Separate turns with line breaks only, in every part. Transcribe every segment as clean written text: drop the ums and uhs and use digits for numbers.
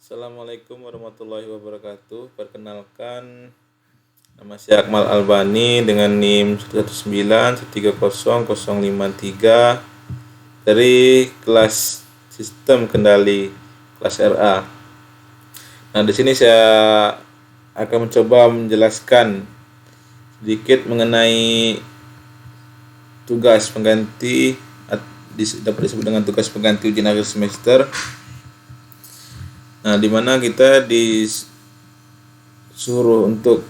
Assalamualaikum warahmatullahi wabarakatuh. Perkenalkan, nama saya Akmal Albani dengan NIM 191300053 dari kelas Sistem Kendali kelas RA. Nah, di sini saya akan mencoba menjelaskan sedikit mengenai tugas pengganti, dapat disebut dengan tugas pengganti ujian akhir semester. Nah, di mana kita disuruh untuk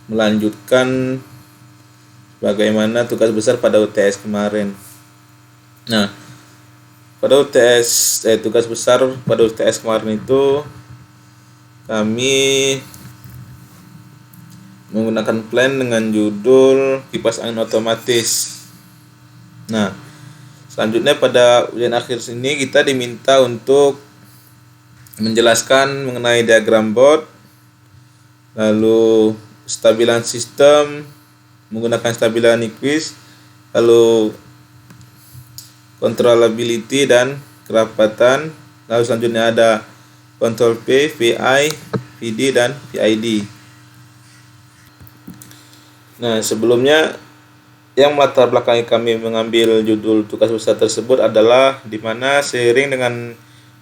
melanjutkan bagaimana tugas besar pada UTS kemarin. Nah, pada tugas besar pada UTS kemarin itu kami menggunakan plan dengan judul kipas angin otomatis. Nah, selanjutnya pada ujian akhir ini kita diminta untuk menjelaskan mengenai diagram Bode, lalu stabilan sistem menggunakan stabilan Nyquist, lalu controllability dan kerapatan, lalu selanjutnya ada control P, VI, VD dan VID. Nah, sebelumnya yang melatar belakangi kami mengambil judul tugas besar tersebut adalah di mana seiring dengan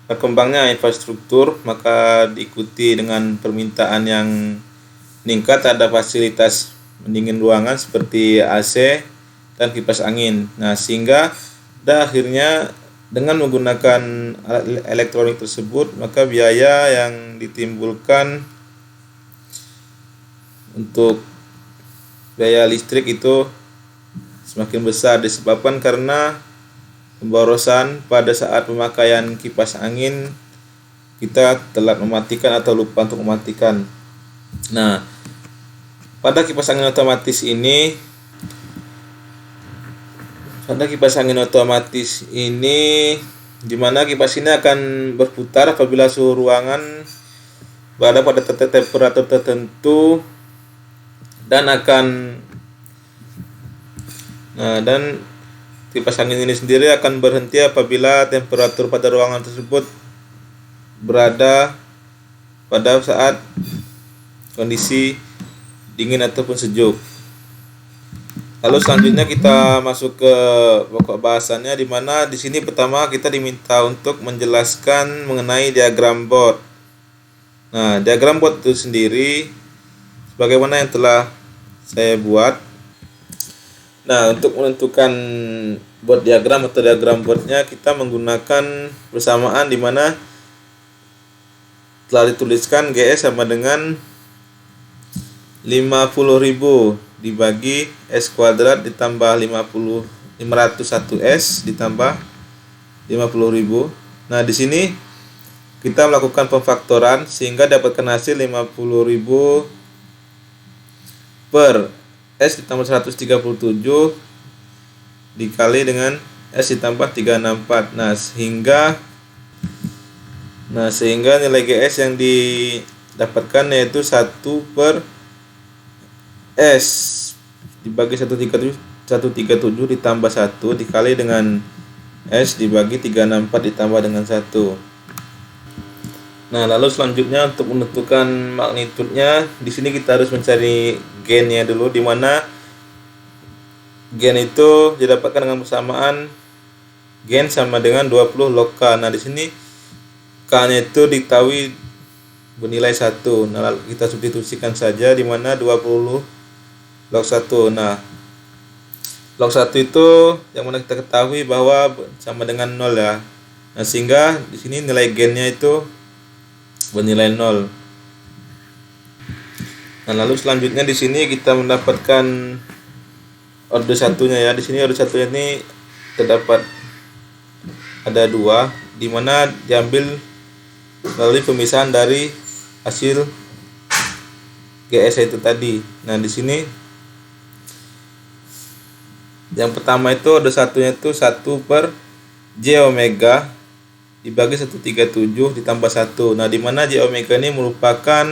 berkembangnya infrastruktur, maka diikuti dengan permintaan yang meningkat ada fasilitas pendingin ruangan seperti AC dan kipas angin. Nah, sehingga akhirnya dengan menggunakan alat elektronik tersebut, maka biaya yang ditimbulkan untuk biaya listrik itu semakin besar disebabkan karena pemborosan pada saat pemakaian kipas angin, kita telat mematikan atau lupa untuk mematikan. Nah, pada kipas angin otomatis ini di mana kipas ini akan berputar apabila suhu ruangan berada pada temperatur tertentu dan kipas angin ini sendiri akan berhenti apabila temperatur pada ruangan tersebut berada pada saat kondisi dingin ataupun sejuk. Lalu selanjutnya kita masuk ke pokok bahasannya, di mana di sini pertama kita diminta untuk menjelaskan mengenai diagram Bode. Nah, diagram Bode itu sendiri sebagaimana yang telah saya buat. Nah, untuk menentukan Bode diagram atau diagram Bode-nya kita menggunakan persamaan di mana telah dituliskan GS sama dengan 50.000 dibagi S kuadrat ditambah 501S ditambah 50.000. Nah, di sini kita melakukan pemfaktoran sehingga dapatkan hasil 50.000 per S ditambah 137 dikali dengan S ditambah 364. Sehingga nilai GS yang didapatkan yaitu 1 per S dibagi 137 ditambah 1 dikali dengan S dibagi 364 ditambah dengan 1. Nah, lalu selanjutnya untuk menentukan magnitudenya, di sini kita harus mencari gennya dulu, di mana gen itu didapatkan dengan persamaan gen sama dengan 20 log K. Nah, di sini K-nya itu diketahui bernilai 1. Nah, lalu kita substitusikan saja di mana 20 log 1. Nah, log 1 itu yang mana kita ketahui bahwa sama dengan 0 ya. Nah, sehingga di sini nilai gennya itu bernilai 0. Nah, lalu selanjutnya di sini kita mendapatkan order satunya ya. Di sini order satunya ini terdapat ada 2, di mana diambil melalui pemisahan dari hasil GS itu tadi. Nah, di sini yang pertama itu order satunya itu 1 per J omega dibagi 137 ditambah 1. Nah, di mana J omega ini merupakan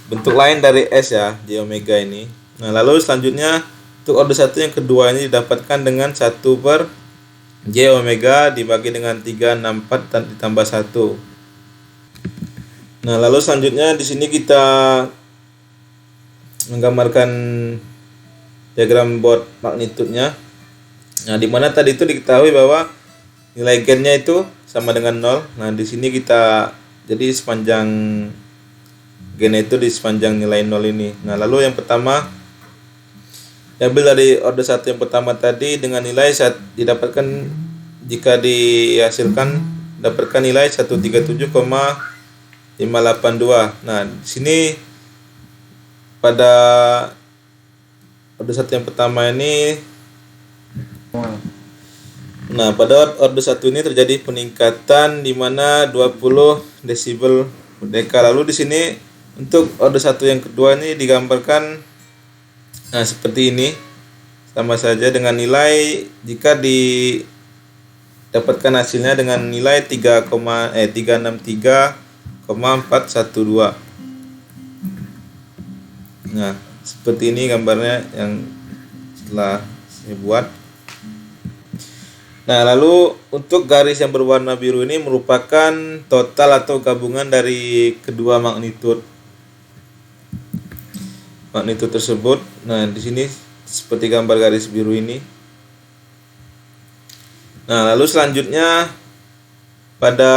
bentuk lain dari S ya, J omega ini. Nah, lalu selanjutnya untuk order 1 yang kedua ini didapatkan dengan 1 per J omega dibagi dengan 364 dan ditambah 1. Nah, lalu selanjutnya di sini kita menggambarkan diagram Bode magnitudenya. Nah, di mana tadi itu diketahui bahwa nilai gennya itu sama dengan 0. Nah, di sini kita jadi sepanjang gen itu di sepanjang nilai 0 ini. Nah, lalu yang pertama diambil dari order 1 yang pertama tadi dengan nilai saat didapatkan jika dihasilkan dapatkan nilai 137,582. Nah, di sini pada order 1 yang pertama ini pada order 1 ini terjadi peningkatan di mana 20 desibel per deka. Lalu di sini untuk order 1 yang kedua ini digambarkan seperti ini. Sama saja dengan nilai jika didapatkan hasilnya dengan nilai 363,412. Nah, seperti ini gambarnya yang setelah saya buat. Nah, lalu untuk garis yang berwarna biru ini merupakan total atau gabungan dari kedua magnitud tersebut. Nah, di sini seperti gambar garis biru ini. Nah, lalu selanjutnya pada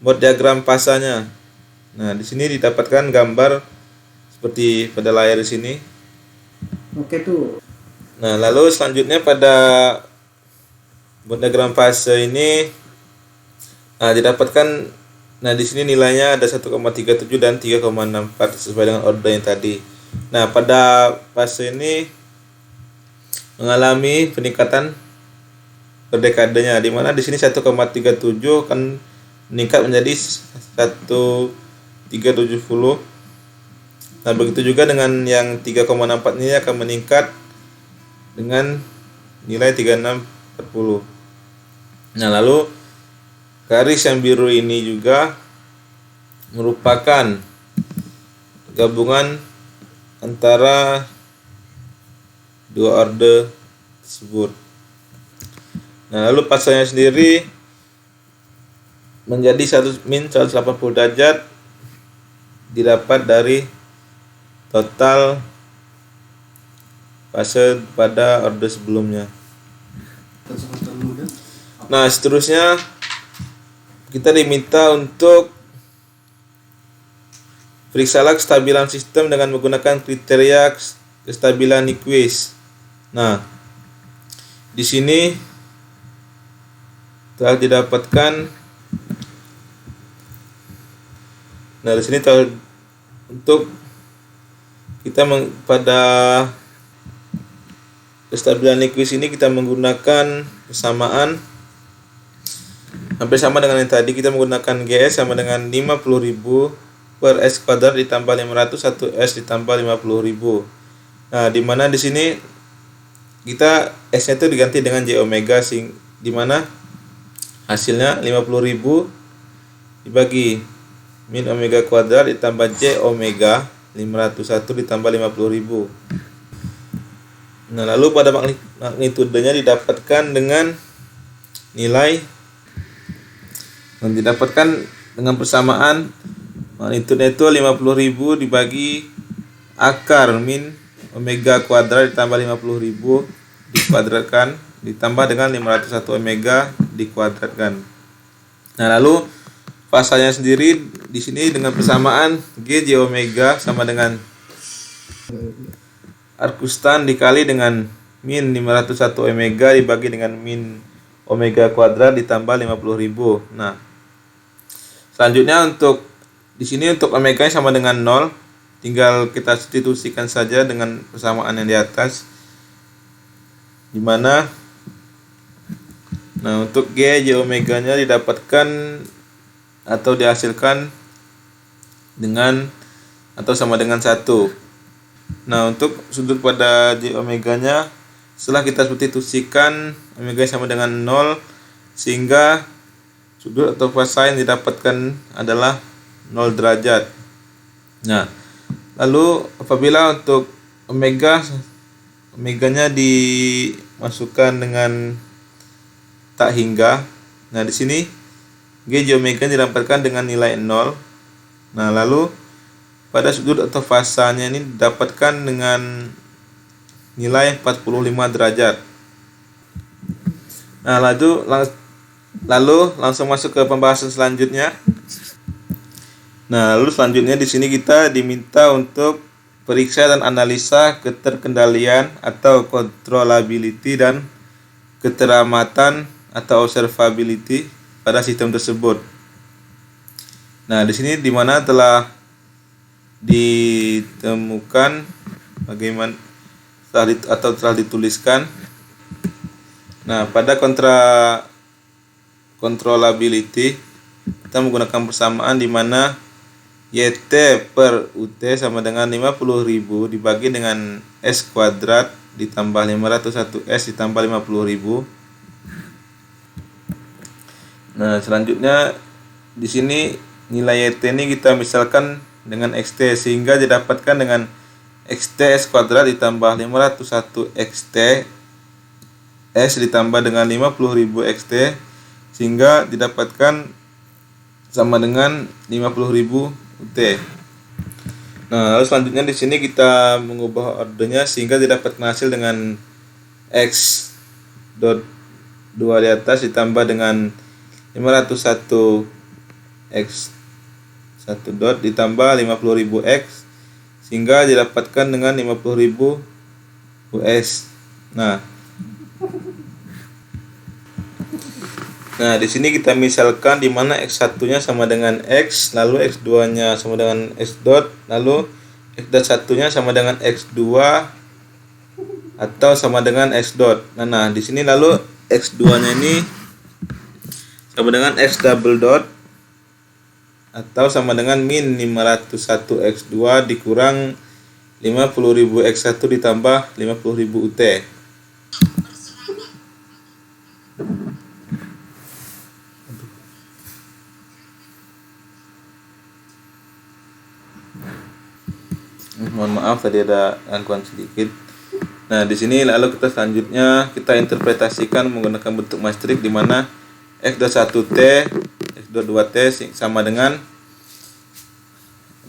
Bode diagram fasanya. Nah, di sini didapatkan gambar seperti pada layar di sini.
Oke tuh.
Nah, lalu selanjutnya pada Bode diagram fase ini didapatkan di sini nilainya ada 1,37 dan 3,64 sesuai dengan order yang tadi. Nah, pada fase ini mengalami peningkatan per dekadenya di mana di sini 1,37 akan meningkat menjadi 1,370. Nah, begitu juga dengan yang 3,64 ini akan meningkat dengan nilai 3,640. Nah, lalu garis yang biru ini juga merupakan gabungan antara dua order tersebut. Nah, lalu pasanya sendiri menjadi min 180 derajat didapat dari total fase pada order sebelumnya. Nah, seterusnya kita diminta untuk periksalah kestabilan sistem dengan menggunakan kriteria kestabilan Nyquist. Nah, di sini telah didapatkan. Nah, di sini untuk kita pada kestabilan Nyquist ini kita menggunakan persamaan hampir sama dengan yang tadi. Kita menggunakan GS sama dengan 50.000 per S kuadrat ditambah 500 1 S ditambah 50.000. Nah, di mana di sini kita S-nya itu diganti dengan J omega di mana hasilnya 50.000 dibagi min omega kuadrat ditambah J omega 501 ditambah 50.000. Nah, lalu pada magnitudenya didapatkan dengan nilai yang didapatkan dengan persamaan magnitudenya itu 50.000 dibagi akar min omega kuadrat ditambah 50.000 dikuadratkan ditambah dengan 501 omega dikuadratkan. Nah, lalu fasanya sendiri di sini dengan persamaan G J omega sama dengan arkustan dikali dengan min 501 omega dibagi dengan min omega kuadrat ditambah 50.000. Nah, selanjutnya untuk di sini untuk omega sama dengan 0, tinggal kita substitusikan saja dengan persamaan yang di atas. Di mana untuk G J omega-nya didapatkan atau dihasilkan dengan atau sama dengan 1. Nah, untuk sudut pada J omega-nya setelah kita substitusikan omega sama dengan 0 sehingga sudut atau fasa yang didapatkan adalah 0 derajat. Nah, lalu apabila untuk omeganya dimasukkan dengan tak hingga. Nah, di sini G geometri didapatkan dengan nilai 0. Nah, lalu pada sudut atau fasanya ini didapatkan dengan nilai 45 derajat. Nah, lalu langsung masuk ke pembahasan selanjutnya. Nah, lalu selanjutnya di sini kita diminta untuk periksa dan analisa keterkendalian atau controllability dan keteramatan atau observability pada sistem tersebut. Nah, di sini di mana telah ditemukan bagaimana telah dituliskan. Nah, pada controllability kita menggunakan persamaan di mana YT per UT sama dengan 50.000 dibagi dengan S kuadrat ditambah 501 S ditambah 50.000. Nah, selanjutnya di sini nilai YT ini kita misalkan dengan XT sehingga didapatkan dengan XT S kuadrat ditambah 501 XT S ditambah dengan 50.000 XT sehingga didapatkan sama dengan 50.000 UT. Nah, lalu selanjutnya di sini kita mengubah ordernya sehingga didapatkan hasil dengan X dot 2 di atas ditambah dengan 501 X 1 dot ditambah 50.000 X sehingga didapatkan dengan 50.000 US. Nah, di sini kita misalkan di mana X1-nya sama dengan X, lalu X2-nya sama dengan X dot, lalu X dot 1-nya sama dengan X2 atau sama dengan X dot. Nah, di sini lalu X2-nya ini sama dengan X double dot atau sama dengan min 501 X2 dikurang 50.000 X1 ditambah 50.000 UT. Mohon maaf tadi ada gangguan sedikit. Nah, di sini lalu kita selanjutnya kita interpretasikan menggunakan bentuk matrik di mana X21T, X22T sama dengan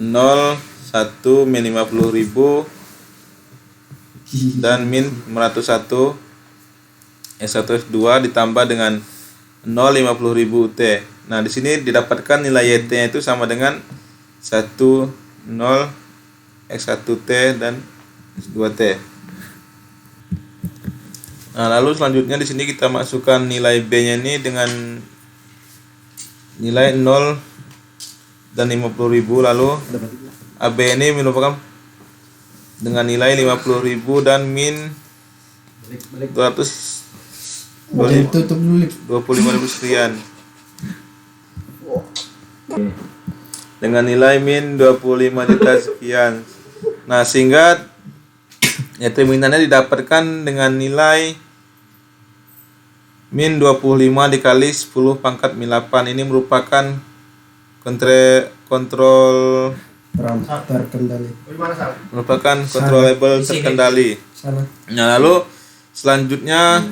0, 1, min 50.000 dan min 501 S1 S2 ditambah dengan 0, 50.000 T. Nah, di sini didapatkan nilai YT-nya itu sama dengan 1, 0, X1T dan X2T. Nah, lalu selanjutnya di sini kita masukkan nilai B-nya ini dengan nilai 0 dan 50.000, lalu AB ini merupakan dengan nilai 50.000 dan min 225.000 sekian. Dengan nilai min 25 juta sekian. Nah, sehingga determinannya didapatkan dengan nilai min 25 dikali 10 pangkat min 8. Ini merupakan kontrol
terkendali.
merupakan controllable terkendali. Nah, lalu selanjutnya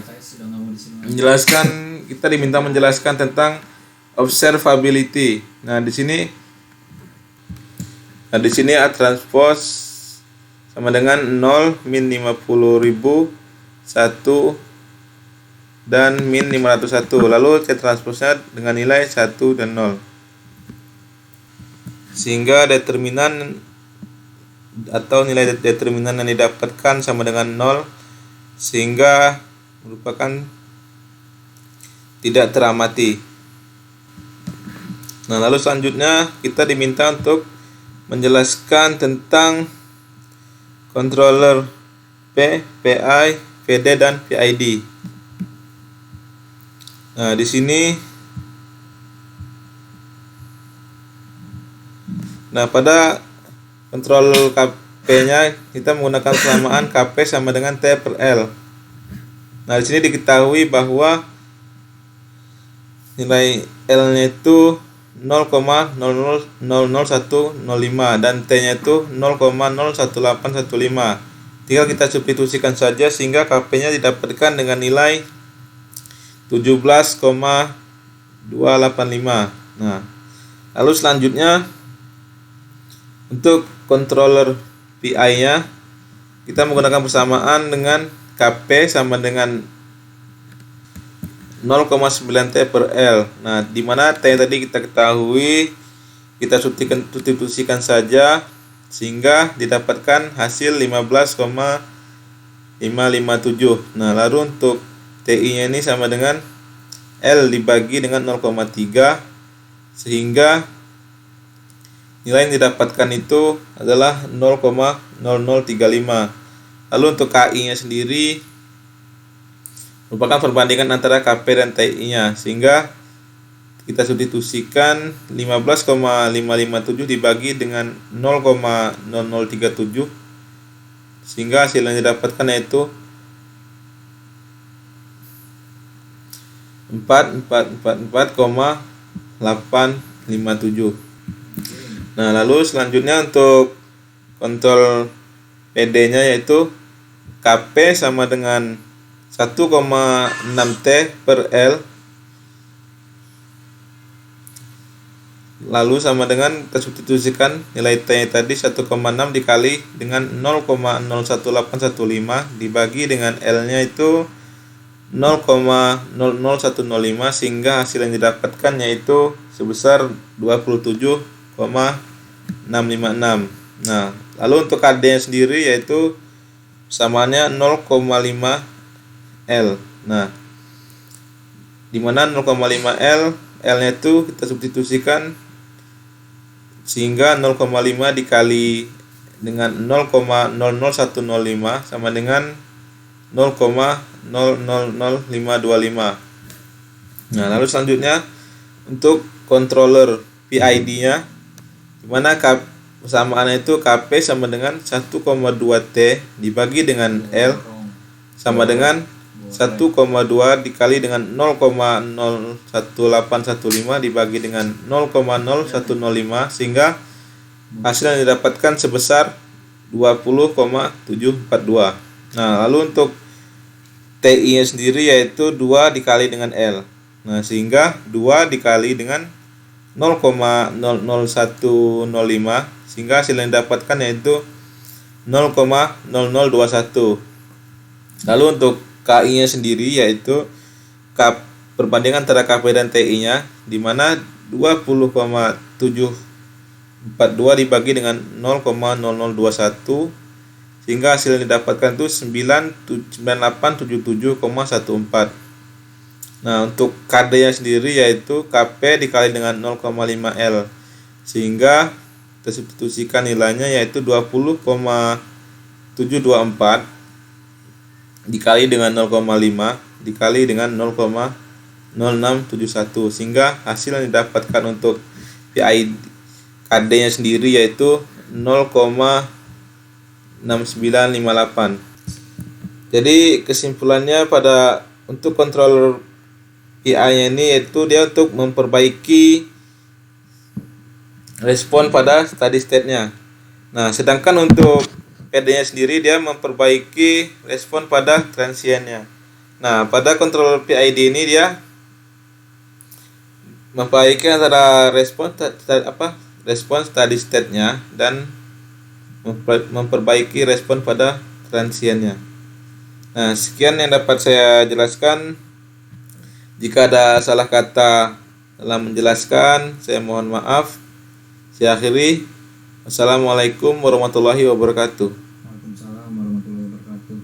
kita diminta menjelaskan tentang observability. Nah, di sini A transpose sama dengan 0, min 50.000, 1 dan min 501. Lalu C transpose-nya dengan nilai 1 dan 0. Sehingga determinan atau nilai determinan yang didapatkan sama dengan 0 sehingga merupakan tidak teramati. Nah, lalu selanjutnya kita diminta untuk menjelaskan tentang controller P, PI, PD dan PID. Nah, di sini pada kontrol KP-nya kita menggunakan persamaan KP sama dengan T per L. Nah, di sini diketahui bahwa nilai L-nya itu 0,000105 dan T-nya itu 0,01815. Tinggal kita substitusikan saja sehingga KP-nya didapatkan dengan nilai 17,285. Nah, lalu selanjutnya untuk controller PI-nya kita menggunakan persamaan dengan KP sama dengan 0,9 T per L. Nah, di mana T tadi kita ketahui, kita substitusikan saja sehingga didapatkan hasil 15,557. Nah, lalu untuk TI-nya ini sama dengan L dibagi dengan 0,3 sehingga nilai yang didapatkan itu adalah 0,0035. Lalu untuk KI-nya sendiri merupakan perbandingan antara KP dan TI-nya, sehingga kita substitusikan 15,557 dibagi dengan 0,0037 sehingga hasil yang didapatkan yaitu 4444,857. Nah, lalu selanjutnya untuk kontrol PD-nya yaitu KP sama dengan 1,6 T per L, lalu sama dengan kita substitusikan nilai T tadi 1,6 dikali dengan 0,01815 dibagi dengan L nya itu 0,00105 sehingga hasil yang didapatkan yaitu sebesar 27,656. Nah, lalu untuk KD nya sendiri yaitu samaannya 0,5 L. Nah, di mana 0,5 L, L-nya itu kita substitusikan sehingga 0,5 dikali dengan 0,00105 sama dengan 0,000525. Nah, lalu selanjutnya untuk controller PID-nya, di mana persamaannya itu KP sama dengan 1,2 T dibagi dengan L sama dengan 1,2 dikali dengan 0,01815 dibagi dengan 0,0105 sehingga hasil yang didapatkan sebesar 20,742. Nah, lalu untuk TI nya sendiri yaitu 2 dikali dengan L. Nah, sehingga 2 dikali dengan 0,00105 sehingga hasil yang didapatkan yaitu 0,0021. Lalu untuk KI-nya sendiri yaitu perbandingan antara KP dan TI-nya, di mana 20,742 dibagi dengan 0,0021 sehingga hasil yang didapatkan itu 9877,14. Nah, untuk KD-nya sendiri yaitu KP dikali dengan 0,5 L sehingga kita substitusikan nilainya yaitu 20,724 dikali dengan 0,5 dikali dengan 0,0671 sehingga hasil yang didapatkan untuk PID KD-nya sendiri yaitu 0,6958. Jadi kesimpulannya untuk controller PI-nya ini yaitu dia untuk memperbaiki respon pada steady state-nya. Nah, sedangkan untuk PD-nya sendiri dia memperbaiki respon pada transiennya. Nah, pada controller PID ini dia memperbaiki antara respon steady state-nya dan memperbaiki respon pada transiennya. Nah, sekian yang dapat saya jelaskan. Jika ada salah kata dalam menjelaskan, saya mohon maaf. Saya akhiri. Wassalamualaikum warahmatullahi wabarakatuh.
Waalaikumsalam warahmatullahi wabarakatuh.